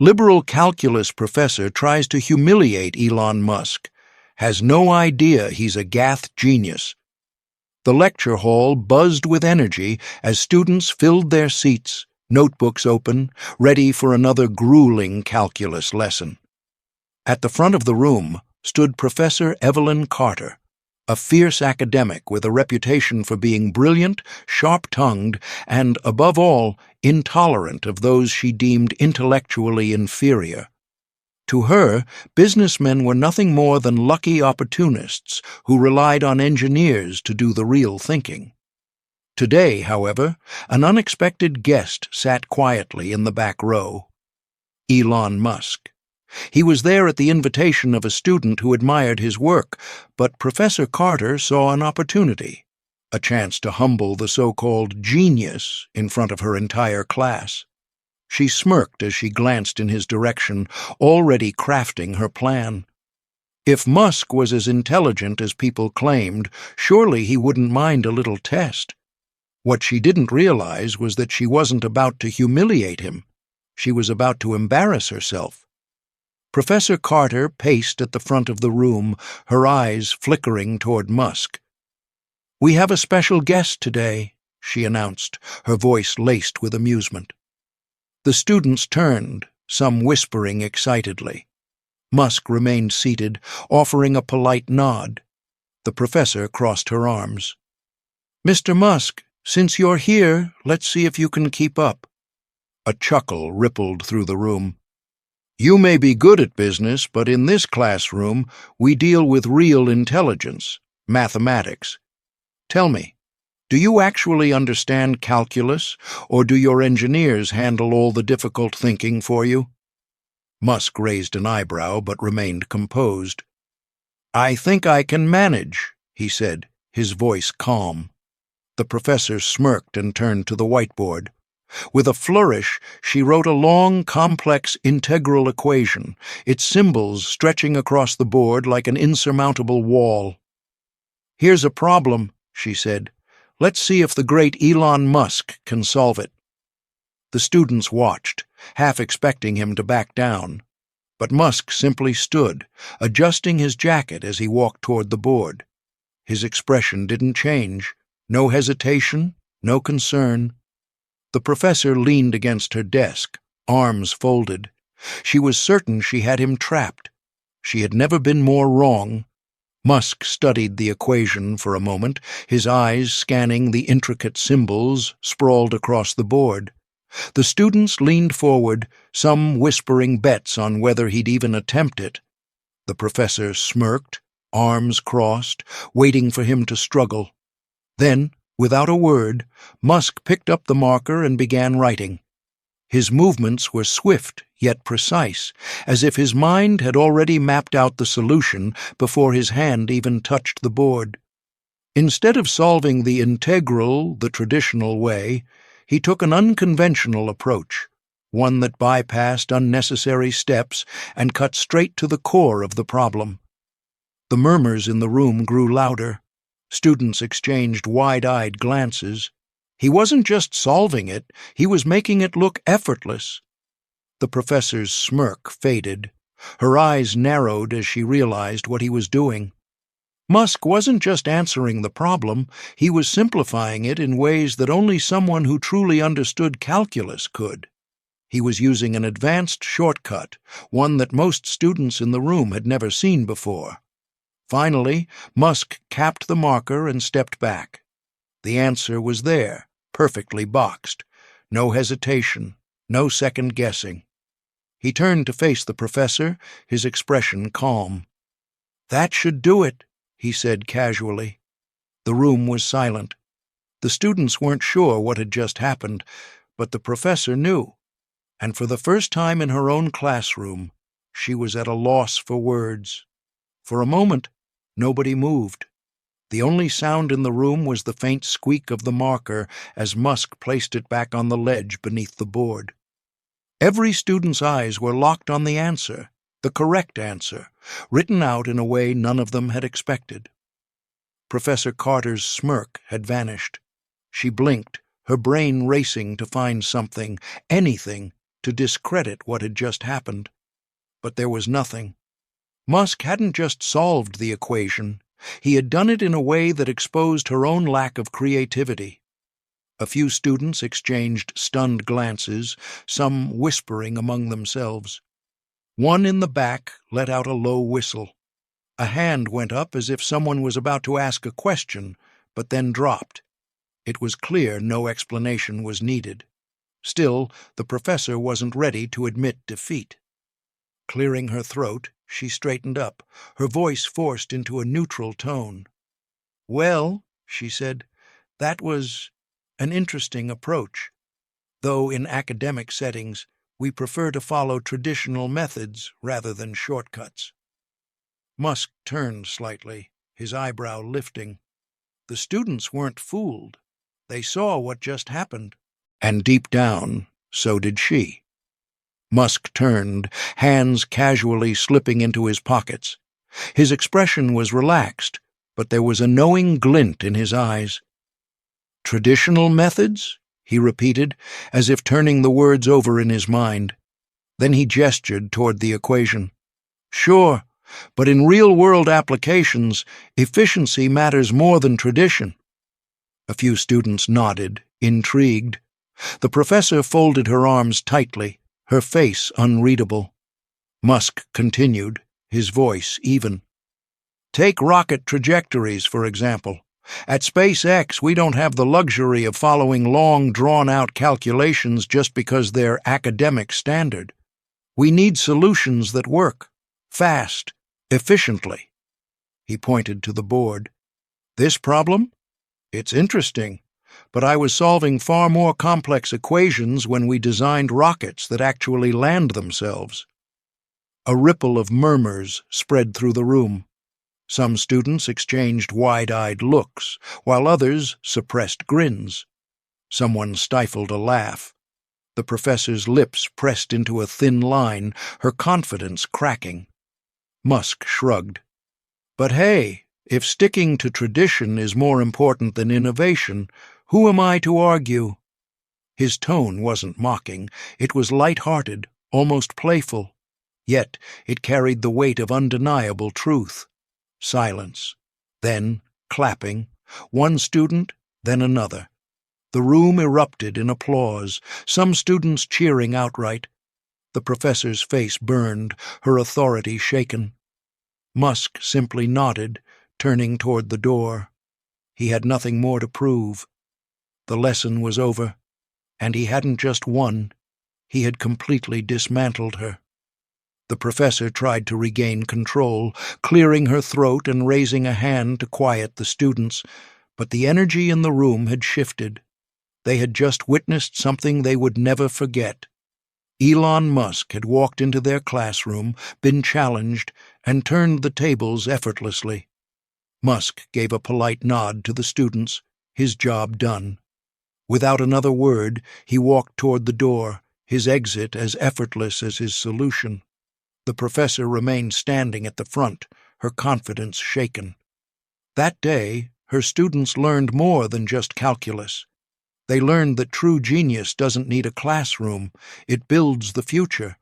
Liberal calculus professor tries to humiliate Elon Musk, has no idea he's a Gath genius. The lecture hall buzzed with energy as students filled their seats, notebooks open, ready for another grueling calculus lesson. At the front of the room stood Professor Evelyn Carter, a fierce academic with a reputation for being brilliant, sharp-tongued, and, above all, intolerant of those she deemed intellectually inferior. To her, businessmen were nothing more than lucky opportunists who relied on engineers to do the real thinking. Today, however, an unexpected guest sat quietly in the back row. Elon Musk. He was there at the invitation of a student who admired his work, but Professor Carter saw an opportunity, a chance to humble the so-called genius in front of her entire class. She smirked as she glanced in his direction, already crafting her plan. If Musk was as intelligent as people claimed, surely he wouldn't mind a little test. What she didn't realize was that she wasn't about to humiliate him. She was about to embarrass herself. Professor Carter paced at the front of the room, her eyes flickering toward Musk. "We have a special guest today," she announced, her voice laced with amusement. The students turned, some whispering excitedly. Musk remained seated, offering a polite nod. The professor crossed her arms. "Mr. Musk, since you're here, let's see if you can keep up." A chuckle rippled through the room. "You may be good at business, but in this classroom, we deal with real intelligence, mathematics. Tell me, do you actually understand calculus, or do your engineers handle all the difficult thinking for you?" Musk raised an eyebrow but remained composed. "I think I can manage," he said, his voice calm. The professor smirked and turned to the whiteboard. With a flourish, she wrote a long, complex integral equation, its symbols stretching across the board like an insurmountable wall. "Here's a problem," she said. "Let's see if the great Elon Musk can solve it." The students watched, half expecting him to back down. But Musk simply stood, adjusting his jacket as he walked toward the board. His expression didn't change. No hesitation, no concern. The professor leaned against her desk, arms folded. She was certain she had him trapped. She had never been more wrong. Musk studied the equation for a moment, his eyes scanning the intricate symbols sprawled across the board. The students leaned forward, some whispering bets on whether he'd even attempt it. The professor smirked, arms crossed, waiting for him to struggle. Then, without a word, Musk picked up the marker and began writing. His movements were swift yet precise, as if his mind had already mapped out the solution before his hand even touched the board. Instead of solving the integral the traditional way, he took an unconventional approach, one that bypassed unnecessary steps and cut straight to the core of the problem. The murmurs in the room grew louder. Students exchanged wide-eyed glances. He wasn't just solving it, he was making it look effortless. The professor's smirk faded. Her eyes narrowed as she realized what he was doing. Musk wasn't just answering the problem, he was simplifying it in ways that only someone who truly understood calculus could. He was using an advanced shortcut, one that most students in the room had never seen before. Finally, Musk capped the marker and stepped back. The answer was there, perfectly boxed. No hesitation, no second guessing. He turned to face the professor, his expression calm. "That should do it," he said casually. The room was silent. The students weren't sure what had just happened, but the professor knew. And for the first time in her own classroom, she was at a loss for words. For a moment, nobody moved. The only sound in the room was the faint squeak of the marker as Musk placed it back on the ledge beneath the board. Every student's eyes were locked on the answer, the correct answer, written out in a way none of them had expected. Professor Carter's smirk had vanished. She blinked, her brain racing to find something, anything, to discredit what had just happened. But there was nothing. Musk hadn't just solved the equation, he had done it in a way that exposed her own lack of creativity. A few students exchanged stunned glances, some whispering among themselves. One in the back let out a low whistle. A hand went up as if someone was about to ask a question, but then dropped. It was clear no explanation was needed. Still, the professor wasn't ready to admit defeat. Clearing her throat, she straightened up, her voice forced into a neutral tone. "Well," she said, "that was an interesting approach. Though in academic settings, we prefer to follow traditional methods rather than shortcuts." Musk turned slightly, his eyebrow lifting. The students weren't fooled. They saw what just happened. And deep down, so did she. Musk turned, hands casually slipping into his pockets. His expression was relaxed, but there was a knowing glint in his eyes. "Traditional methods?" he repeated, as if turning the words over in his mind. Then he gestured toward the equation. "Sure, but in real-world applications, efficiency matters more than tradition." A few students nodded, intrigued. The professor folded her arms tightly, her face unreadable. Musk continued, his voice even. "Take rocket trajectories, for example. At SpaceX, we don't have the luxury of following long, drawn-out calculations just because they're academic standard. We need solutions that work, fast, efficiently." He pointed to the board. "This problem? It's interesting, but I was solving far more complex equations when we designed rockets that actually land themselves." A ripple of murmurs spread through the room. Some students exchanged wide-eyed looks, while others suppressed grins. Someone stifled a laugh. The professor's lips pressed into a thin line, her confidence cracking. Musk shrugged. "But hey, if sticking to tradition is more important than innovation, who am I to argue?" His tone wasn't mocking. It was light-hearted, almost playful. Yet it carried the weight of undeniable truth. Silence. Then clapping. One student, then another. The room erupted in applause, some students cheering outright. The professor's face burned, her authority shaken. Musk simply nodded, turning toward the door. He had nothing more to prove. The lesson was over, and he hadn't just won. He had completely dismantled her. The professor tried to regain control, clearing her throat and raising a hand to quiet the students, but the energy in the room had shifted. They had just witnessed something they would never forget. Elon Musk had walked into their classroom, been challenged, and turned the tables effortlessly. Musk gave a polite nod to the students, his job done. Without another word, he walked toward the door, his exit as effortless as his solution. The professor remained standing at the front, her confidence shaken. That day, her students learned more than just calculus. They learned that true genius doesn't need a classroom, it builds the future.